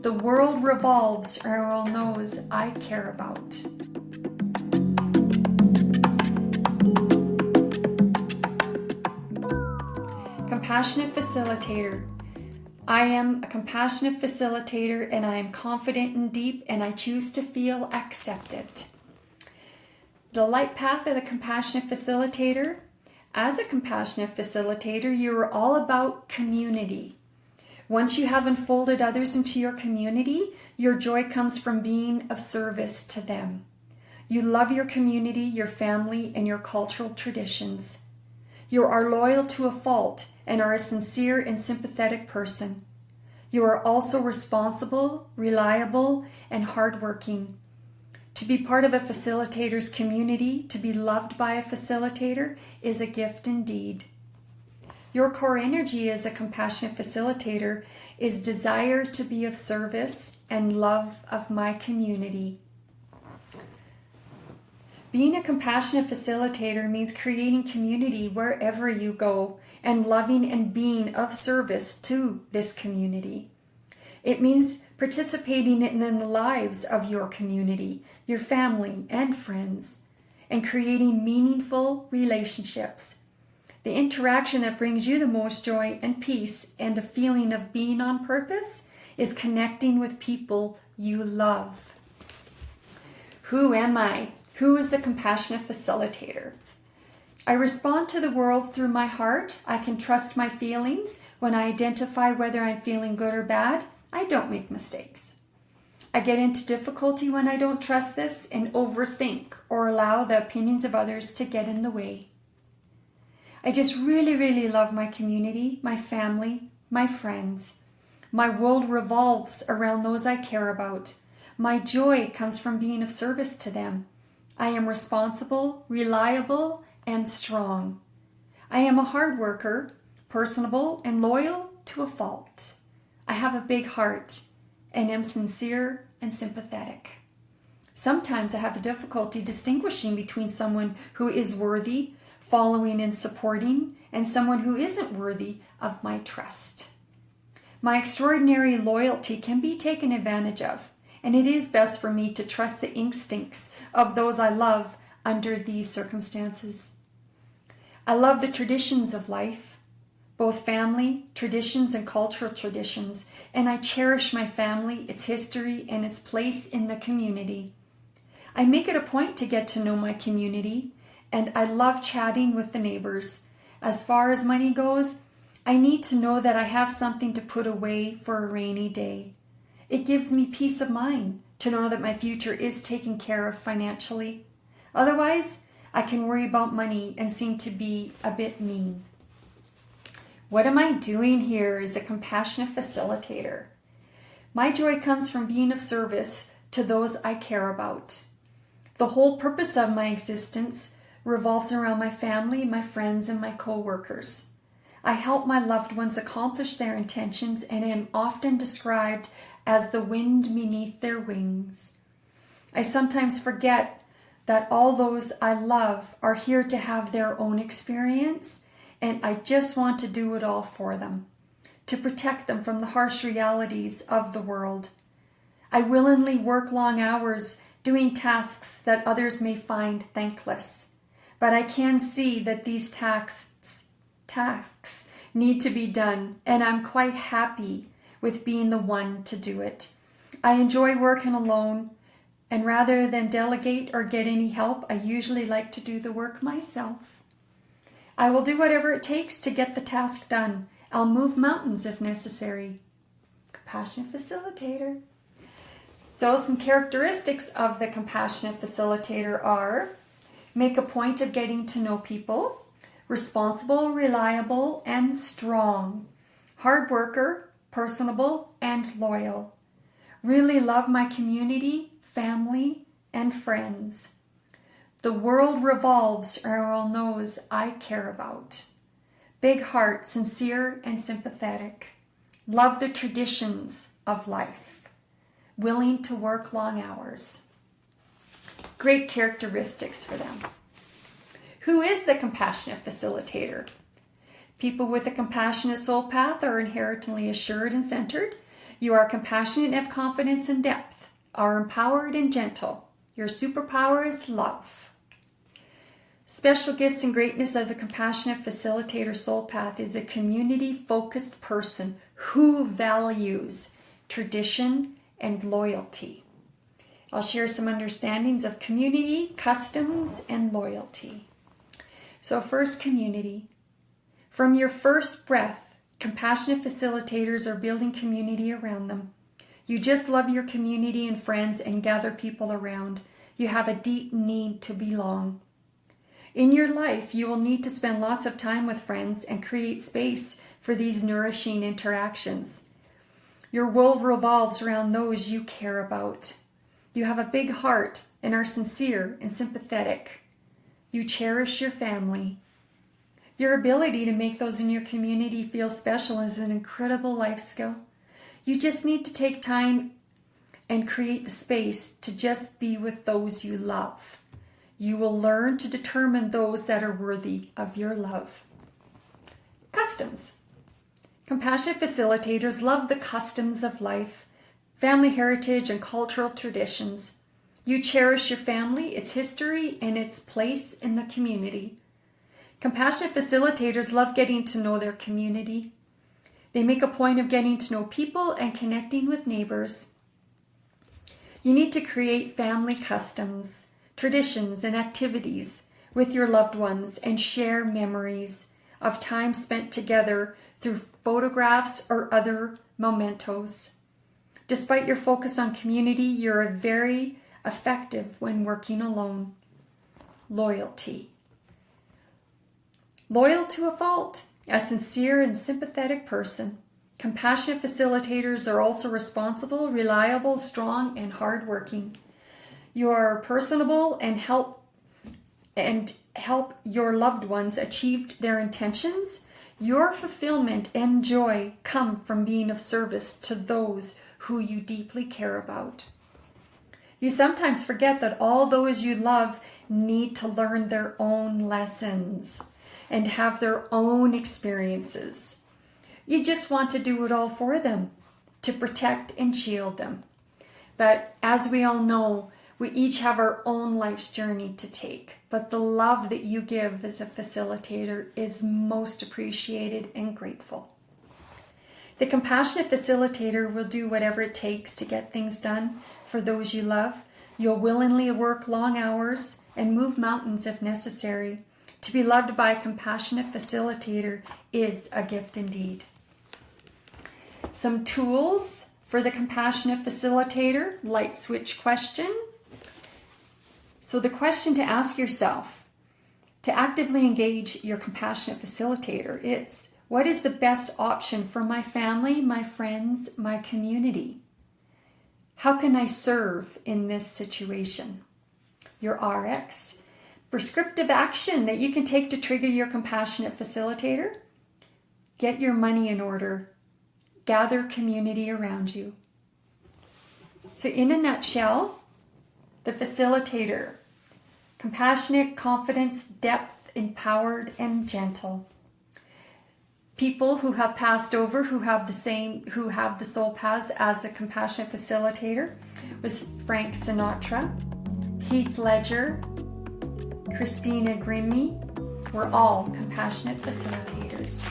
The world revolves around those I care about. Compassionate Facilitator. I am a compassionate facilitator, and I am confident and deep, and I choose to feel accepted. The LightPath of the Compassionate Facilitator. As a compassionate facilitator, you are all about community. Once you have unfolded others into your community, your joy comes from being of service to them. You love your community, your family, and your cultural traditions. You are loyal to a fault and are a sincere and sympathetic person. You are also responsible, reliable, and hardworking. To be part of a facilitator's community, to be loved by a facilitator, is a gift indeed. Your core energy as a compassionate facilitator is desire to be of service and love of my community. Being a compassionate facilitator means creating community wherever you go and loving and being of service to this community. It means participating in the lives of your community, your family and friends, and creating meaningful relationships. The interaction that brings you the most joy and peace and a feeling of being on purpose is connecting with people you love. Who am I? Who is the compassionate facilitator? I respond to the world through my heart. I can trust my feelings. When I identify whether I'm feeling good or bad, I don't make mistakes. I get into difficulty when I don't trust this and overthink or allow the opinions of others to get in the way. I just really love my community, my family, my friends. My world revolves around those I care about. My joy comes from being of service to them. I am responsible, reliable, and strong. I am a hard worker, personable, and loyal to a fault. I have a big heart and am sincere and sympathetic. Sometimes I have a difficulty distinguishing between someone who is worthy, following and supporting, and someone who isn't worthy of my trust. My extraordinary loyalty can be taken advantage of, and it is best for me to trust the instincts of those I love under these circumstances. I love the traditions of life, both family traditions and cultural traditions, and I cherish my family, its history, and its place in the community. I make it a point to get to know my community, and I love chatting with the neighbors. As far as money goes, I need to know that I have something to put away for a rainy day. It gives me peace of mind to know that my future is taken care of financially. Otherwise, I can worry about money and seem to be a bit mean. What am I doing here as a compassionate facilitator? My joy comes from being of service to those I care about. The whole purpose of my existence revolves around my family, my friends, and my co-workers. I help my loved ones accomplish their intentions and am often described as the wind beneath their wings. I sometimes forget that all those I love are here to have their own experience, and I just want to do it all for them, to protect them from the harsh realities of the world. I willingly work long hours doing tasks that others may find thankless, but I can see that these tasks need to be done, and I'm quite happy with being the one to do it. I enjoy working alone, and rather than delegate or get any help, I usually like to do the work myself. I will do whatever it takes to get the task done. I'll move mountains if necessary. Compassionate Facilitator. So some characteristics of the Compassionate Facilitator are: make a point of getting to know people, responsible, reliable, and strong, hard worker, personable, and loyal, really love my community, family, and friends. The world revolves around those I care about. Big heart, sincere and sympathetic. Love the traditions of life. Willing to work long hours. Great characteristics for them. Who is the Compassionate Facilitator? People with a compassionate soul path are inherently assured and centered. You are compassionate and have confidence and depth, are empowered and gentle. Your superpower is love. Special gifts and greatness of the Compassionate Facilitator Soul Path is a community-focused person who values tradition and loyalty. I'll share some understandings of community, customs, and loyalty. So first, community. From your first breath, compassionate facilitators are building community around them. You just love your community and friends and gather people around. You have a deep need to belong. In your life, you will need to spend lots of time with friends and create space for these nourishing interactions. Your world revolves around those you care about. You have a big heart and are sincere and sympathetic. You cherish your family. Your ability to make those in your community feel special is an incredible life skill. You just need to take time and create the space to just be with those you love. You will learn to determine those that are worthy of your love. Customs. Compassionate facilitators love the customs of life, family heritage, and cultural traditions. You cherish your family, its history, and its place in the community. Compassionate facilitators love getting to know their community. They make a point of getting to know people and connecting with neighbors. You need to create family customs, traditions, and activities with your loved ones and share memories of time spent together through photographs or other mementos. Despite your focus on community, you're very effective when working alone. Loyalty. Loyal to a fault, a sincere and sympathetic person. Compassionate facilitators are also responsible, reliable, strong, and hardworking. You are personable and help your loved ones achieve their intentions. Your fulfillment and joy come from being of service to those who you deeply care about. You sometimes forget that all those you love need to learn their own lessons and have their own experiences. You just want to do it all for them, to protect and shield them. But as we all know, we each have our own life's journey to take. But the love that you give as a facilitator is most appreciated and grateful. The compassionate facilitator will do whatever it takes to get things done for those you love. You'll willingly work long hours and move mountains if necessary. To be loved by a compassionate facilitator is a gift indeed. Some tools for the compassionate facilitator: light switch question. So the question to ask yourself to actively engage your compassionate facilitator is, what is the best option for my family, my friends, my community? How can I serve in this situation? Your RX. Prescriptive action that you can take to trigger your compassionate facilitator. Get your money in order. Gather community around you. So in a nutshell, the facilitator: compassionate, confidence, depth, empowered, and gentle. People who have passed over, who have the soul paths as a compassionate facilitator was Frank Sinatra, Heath Ledger, Christina Grimmie. We're all compassionate facilitators.